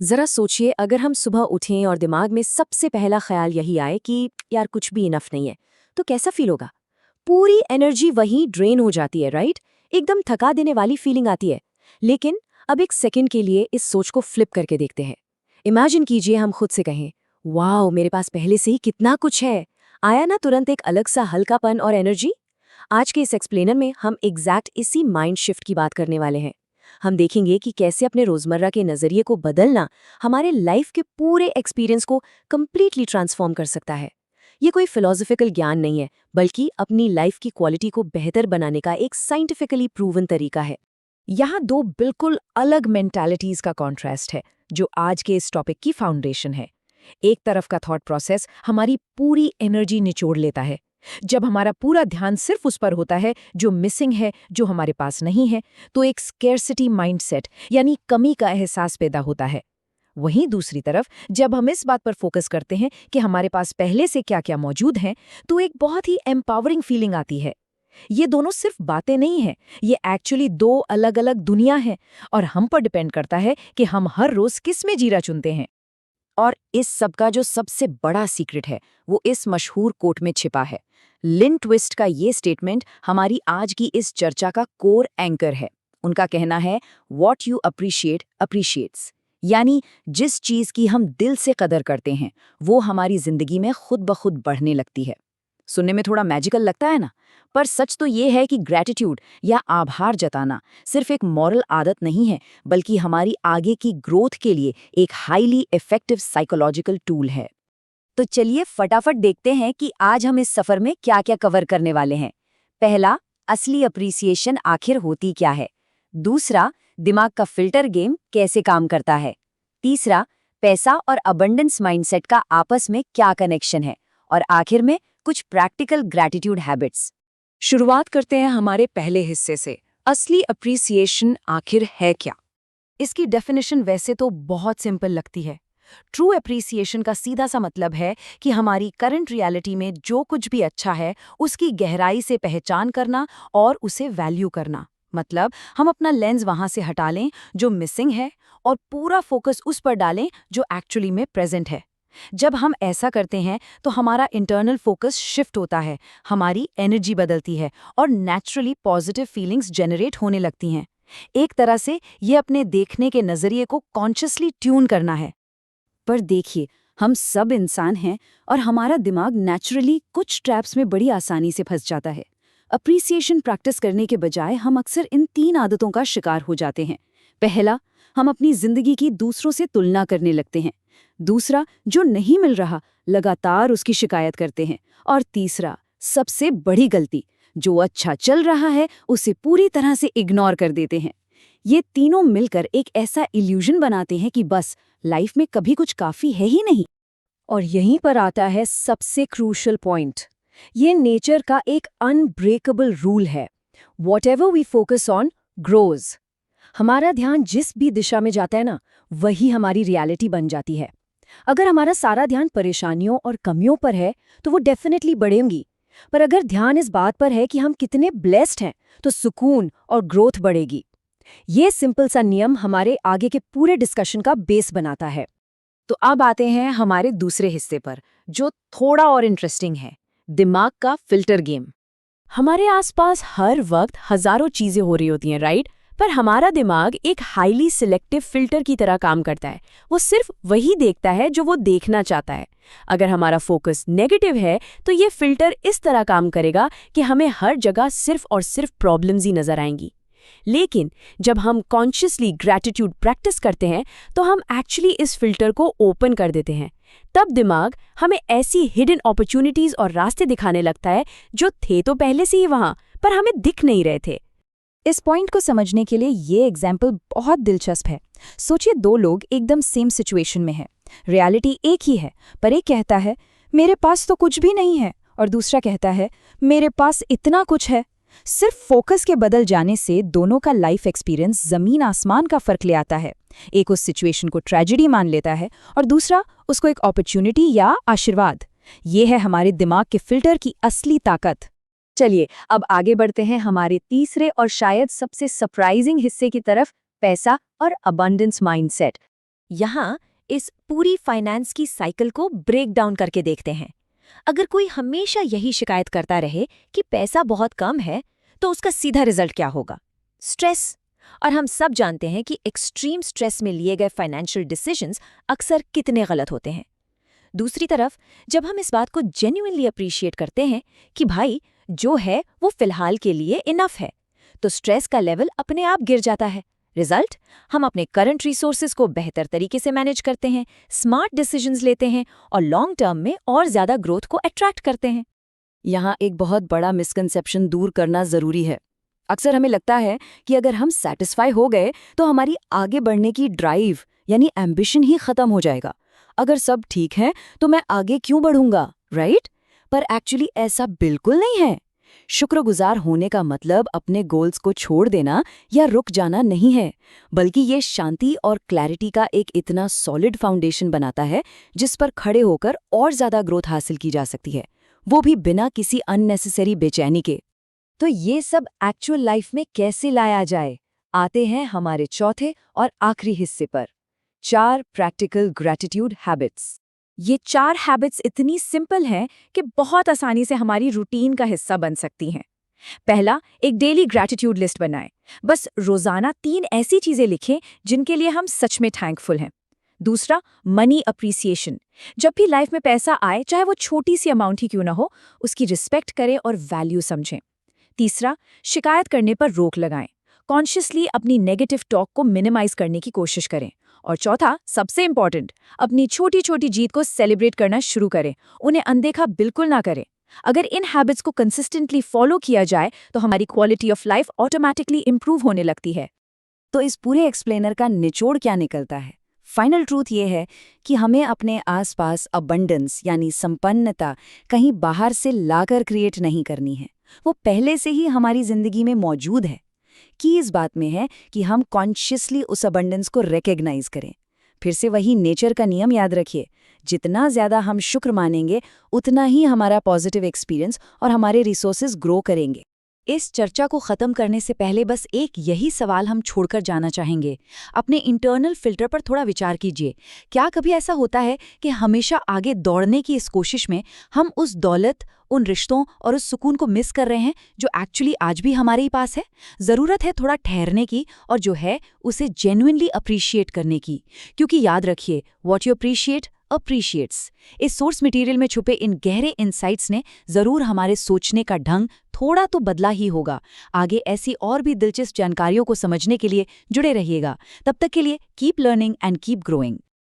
जरा सोचिए, अगर हम सुबह उठें और दिमाग में सबसे पहला ख्याल यही आए कि यार कुछ भी इनफ नहीं है, तो कैसा फील होगा? पूरी एनर्जी वहीं ड्रेन हो जाती है, राइट? एकदम थका देने वाली फीलिंग आती है। लेकिन अब एक सेकंड के लिए इस सोच को फ्लिप करके देखते हैं। इमेजिन कीजिए हम खुद से कहें, वाओ मेरे पास पहले से ही कितना कुछ है। आया ना तुरंत एक अलग सा हल्कापन और एनर्जी। आज के इस एक्सप्लेनर में हम एग्जैक्ट इसी माइंड शिफ्ट की बात करने वाले हैं। हम देखेंगे कि कैसे अपने रोजमर्रा के नजरिए को बदलना हमारे लाइफ के पूरे एक्सपीरियंस को कंप्लीटली ट्रांसफॉर्म कर सकता है। ये कोई फिलोसॉफिकल ज्ञान नहीं है, बल्कि अपनी लाइफ की क्वालिटी को बेहतर बनाने का एक साइंटिफिकली प्रूवन तरीका है। यहाँ दो बिल्कुल अलग मेंटालिटीज का कॉन्ट्रास्ट है, जो आज के इस टॉपिक की फाउंडेशन है। एक तरफ का थॉट प्रोसेस हमारी पूरी एनर्जी निचोड़ लेता है। जब हमारा पूरा ध्यान सिर्फ उस पर होता है जो मिसिंग है, जो हमारे पास नहीं है, तो एक स्केर्सिटी माइंडसेट यानी कमी का एहसास पैदा होता है। वहीं दूसरी तरफ जब हम इस बात पर फोकस करते हैं कि हमारे पास पहले से क्या क्या मौजूद है, तो एक बहुत ही एम्पावरिंग फीलिंग आती है। ये दोनों सिर्फ बातें नहीं हैं, ये एक्चुअली दो अलग अलग दुनिया हैं, और हम पर डिपेंड करता है कि हम हर रोज किस में जीना चुनते हैं। और इस सब का जो सबसे बड़ा सीक्रेट है, वो इस मशहूर कोट में छिपा है। लिन ट्विस्ट का ये स्टेटमेंट हमारी आज की इस चर्चा का कोर एंकर है। उनका कहना है, वॉट यू अप्रिशिएट अप्रिशिएट्स। यानी जिस चीज की हम दिल से कदर करते हैं, वो हमारी जिंदगी में खुद ब खुद बढ़ने लगती है। सुनने में थोड़ा मैजिकल लगता है ना, पर सच तो ये है कि ग्रैटिट्यूड या आभार जताना सिर्फ एक मॉरल आदत नहीं है, बल्कि हमारी आगे की ग्रोथ के लिए एक हाईली इफेक्टिव साइकोलॉजिकल टूल है। तो चलिए फटाफट देखते हैं कि आज हम इस सफर में क्या क्या कवर करने वाले हैं। पहला, असली अप्रिसिएशन आखिर होती क्या है। दूसरा, दिमाग का फिल्टर गेम कैसे काम करता है। तीसरा, पैसा और अबंडेंस माइंडसेट का आपस में क्या कनेक्शन है। और आखिर में कुछ प्रैक्टिकल ग्रैटिट्यूड हैबिट्स। शुरुआत करते हैं हमारे पहले हिस्से से, असली अप्रिसिएशन आखिर है क्या। इसकी डेफिनेशन वैसे तो बहुत सिंपल लगती है। ट्रू अप्रिसिएशन का सीधा सा मतलब है कि हमारी करंट रियलिटी में जो कुछ भी अच्छा है, उसकी गहराई से पहचान करना और उसे वैल्यू करना। मतलब हम अपना लेंस वहां से हटा लें जो मिसिंग है, और पूरा फोकस उस पर डालें जो एक्चुअली में प्रेजेंट है। जब हम ऐसा करते हैं तो हमारा इंटरनल फोकस शिफ्ट होता है, हमारी एनर्जी बदलती है, और नेचुरली पॉजिटिव फीलिंग्स जनरेट होने लगती हैं। एक तरह से ये अपने देखने के नजरिए को कॉन्शियसली ट्यून करना है। पर देखिए, हम सब इंसान हैं और हमारा दिमाग नेचुरली कुछ ट्रैप्स में बड़ी आसानी से फंस जाता है। अप्रिसिएशन प्रैक्टिस करने के बजाय हम अक्सर इन 3 आदतों का शिकार हो जाते हैं। पहला, हम अपनी जिंदगी की दूसरों से तुलना करने लगते हैं। दूसरा, जो नहीं मिल रहा लगातार उसकी शिकायत करते हैं। और तीसरा, सबसे बड़ी गलती, जो अच्छा चल रहा है उसे पूरी तरह से इग्नोर कर देते हैं। ये तीनों मिलकर एक ऐसा इल्यूजन बनाते हैं कि बस लाइफ में कभी कुछ काफी है ही नहीं। और यहीं पर आता है सबसे क्रूशल पॉइंट। ये नेचर का एक अनब्रेकेबल रूल है। Whatever we focus on grows। हमारा ध्यान जिस भी दिशा में जाता है ना, वही हमारी रियलिटी बन जाती है। अगर हमारा सारा ध्यान परेशानियों और कमियों पर है, तो वो डेफिनेटली बढ़ेंगी। पर अगर ध्यान इस बात पर है कि हम कितने ब्लेस्ड हैं, तो सुकून और ग्रोथ बढ़ेगी। ये सिंपल सा नियम हमारे आगे के पूरे डिस्कशन का बेस बनाता है। तो अब आते हैं हमारे दूसरे हिस्से पर, जो थोड़ा और इंटरेस्टिंग है, दिमाग का फिल्टर गेम। हमारे आसपास हर वक्त हजारों चीजें हो रही होती हैं, राइट? पर हमारा दिमाग एक हाईली सिलेक्टिव फिल्टर की तरह काम करता है। वो सिर्फ वही देखता है जो वो देखना चाहता है। अगर हमारा फोकस नेगेटिव है, तो ये फिल्टर इस तरह काम करेगा कि हमें हर जगह सिर्फ और सिर्फ प्रॉब्लम्स ही नजर आएंगी। लेकिन जब हम कॉन्शियसली ग्रैटिट्यूड प्रैक्टिस करते हैं, तो हम एक्चुअली इस फिल्टर को ओपन कर देते हैं। तब दिमाग हमें ऐसी हिडन अपॉर्चुनिटीज और रास्ते दिखाने लगता है जो थे तो पहले से ही वहां, पर हमें दिख नहीं रहे थे। इस पॉइंट को समझने के लिए ये एग्जाम्पल बहुत दिलचस्प है। सोचिए, 2 लोग एकदम सेम सिचुएशन में हैं। रियलिटी एक ही है, पर एक कहता है मेरे पास तो कुछ भी नहीं है, और दूसरा कहता है मेरे पास इतना कुछ है। सिर्फ फोकस के बदल जाने से दोनों का लाइफ एक्सपीरियंस जमीन आसमान का फर्क ले आता है। एक उस सिचुएशन को ट्रेजेडी मान लेता है, और दूसरा उसको एक अपॉर्चुनिटी या आशीर्वाद। ये है हमारे दिमाग के फिल्टर की असली ताकत। चलिए अब आगे बढ़ते हैं हमारे तीसरे और शायद सबसे सरप्राइजिंग हिस्से की तरफ, पैसा और अबंडेंस माइंडसेट। यहाँ इस पूरी फाइनेंस की साइकिल को ब्रेक डाउन करके देखते हैं। अगर कोई हमेशा यही शिकायत करता रहे कि पैसा बहुत कम है, तो उसका सीधा रिजल्ट क्या होगा? स्ट्रेस। और हम सब जानते हैं कि एक्सट्रीम स्ट्रेस में लिए गए फाइनेंशियल डिसीजंस अक्सर कितने गलत होते हैं। दूसरी तरफ, जब हम इस बात को जेन्युइनली अप्रिशिएट करते हैं कि भाई जो है वो फिलहाल के लिए इनफ है, तो स्ट्रेस का लेवल अपने आप गिर जाता है। रिजल्ट, हम अपने करंट रिसोर्सेज को बेहतर तरीके से मैनेज करते हैं, स्मार्ट डिसीजंस लेते हैं और लॉन्ग टर्म में और ज्यादा ग्रोथ को अट्रैक्ट करते हैं। यहाँ एक बहुत बड़ा मिसकंसेप्शन दूर करना जरूरी है। अक्सर हमें लगता है कि अगर हम सेटिस्फाई हो गए तो हमारी आगे बढ़ने की ड्राइव यानी एम्बिशन ही खत्म हो जाएगा। अगर सब ठीक है तो मैं आगे क्यों बढ़ूंगा, राइट? पर एक्चुअली ऐसा बिल्कुल नहीं है। शुक्रगुजार होने का मतलब अपने गोल्स को छोड़ देना या रुक जाना नहीं है, बल्कि ये शांति और क्लैरिटी का एक इतना सॉलिड फाउंडेशन बनाता है जिस पर खड़े होकर और ज्यादा ग्रोथ हासिल की जा सकती है, वो भी बिना किसी अननेसेसरी बेचैनी के। तो ये सब एक्चुअल लाइफ में कैसे लाया जाए? आते हैं हमारे चौथे और आखिरी हिस्से पर, 4 प्रैक्टिकल ग्रैटिट्यूड हैबिट्स। ये 4 हैबिट्स इतनी सिंपल हैं कि बहुत आसानी से हमारी रूटीन का हिस्सा बन सकती हैं। पहला, एक डेली ग्रैटिट्यूड लिस्ट बनाएं। बस रोजाना 3 ऐसी चीजें लिखें जिनके लिए हम सच में थैंकफुल हैं। दूसरा, मनी अप्रिसिएशन। जब भी लाइफ में पैसा आए, चाहे वो छोटी सी अमाउंट ही क्यों ना हो, उसकी रिस्पेक्ट करें और वैल्यू समझें। तीसरा, शिकायत करने पर रोक लगाएं। कॉन्शियसली अपनी नेगेटिव टॉक को मिनिमाइज करने की कोशिश करें। और चौथा, सबसे इंपॉर्टेंट, अपनी छोटी छोटी जीत को सेलिब्रेट करना शुरू करें, उन्हें अनदेखा बिल्कुल ना करें। अगर इन हैबिट्स को कंसिस्टेंटली फॉलो किया जाए तो हमारी quality of life automatically improve होने लगती है। तो इस पूरे एक्सप्लेनर का निचोड़ क्या निकलता है? फाइनल ट्रूथ ये है कि हमें अपने आसपास अबंडेंस यानी संपन्नता कहीं बाहर से लाकर क्रिएट नहीं करनी है, वो पहले से ही हमारी जिंदगी में मौजूद है। की इस बात में है कि हम कॉन्शियसली उस अबंडेंस को रिकॉग्नाइज करें। फिर से वही नेचर का नियम याद रखिए, जितना ज्यादा हम शुक्र मानेंगे उतना ही हमारा पॉजिटिव एक्सपीरियंस और हमारे रिसोर्सेज ग्रो करेंगे। इस चर्चा को खत्म करने से पहले बस एक यही सवाल हम छोड़कर जाना चाहेंगे। अपने इंटरनल फिल्टर पर थोड़ा विचार कीजिए। क्या कभी ऐसा होता है कि हमेशा आगे दौड़ने की इस कोशिश में हम उस दौलत, उन रिश्तों और उस सुकून को मिस कर रहे हैं जो एक्चुअली आज भी हमारे ही पास है? ज़रूरत है थोड़ा ठहरने की और जो है उसे जेन्युइनली अप्रिशिएट करने की, क्योंकि याद रखिए, व्हाट यू अप्रिशिएट अप्रिशिएट्स। इस सोर्स मटेरियल में छुपे इन गहरे इनसाइट्स ने जरूर हमारे सोचने का ढंग थोड़ा तो बदला ही होगा। आगे ऐसी और भी दिलचस्प जानकारियों को समझने के लिए जुड़े रहिएगा। तब तक के लिए keep learning and keep growing.